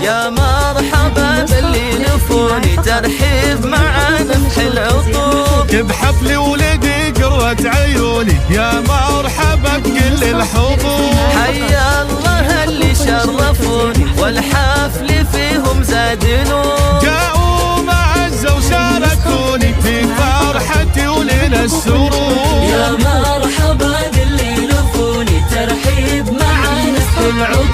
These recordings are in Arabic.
يا مرحبا باللي لفوني ترحيب مع نفح العطور. بحفل ولدي قروة عيوني يا مرحبا بكل الحضور. حيا الله اللي شرفوني والحفل فيهم زاد نور. جاءوا معزة وشاركوني في فرحتي وليل السرور. يا مرحبا باللي لفوني ترحيب مع نفح العطور.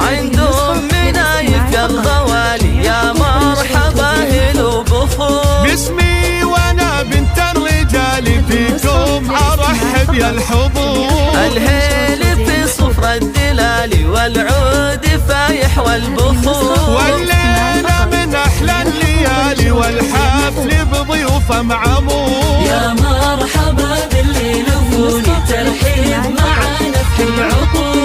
عندهم منايف يا الغوالي يا مرحبا هلو بخور. باسمي وانا بنت الرجال فيكم ارحب يا الحضور. الهيل في صفر الدلال والعود فايح والبخور. والليلة من احلى الليالي والحفل بضيوفه معمور. يا مرحبا باللي لفوني ترحيب مع نفح العطور.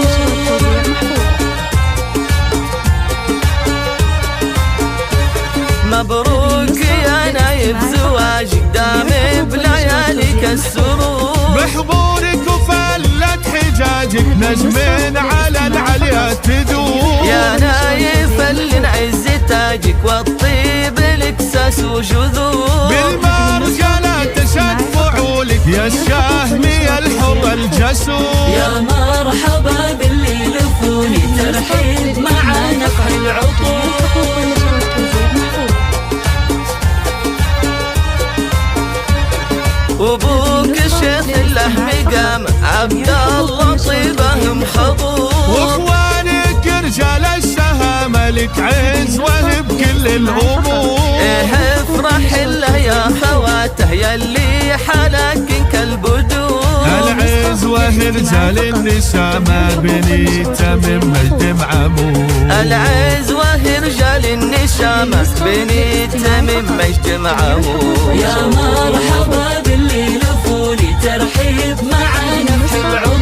مبروك يا نايف زواجك دام بلياليك السرور. بحضورك وفلت حجاجك نجم على العليا تدور. يا نايف اللي نعز تاجك والطيب الاكساس وجذور. بالمرجلة تشد فعولك يا الشاهمي الحر الجسور. يا مرحبا باللي لفوني ترحيب مع نفح العطور. وابوك الشيخ له مقام عبد الله طيبه محظور. واخوانك رجال الشهامة لك عزوة بكل الامور. ايه افرح له يا خواته يلي حالك كالبدور. العزوة رجال النسامة بنيته من مجد معمور. العزوة رجال النشامة بنيته من مجد معمور. يا مرحبا باللي لفوني ترحيب مع نفح العطور.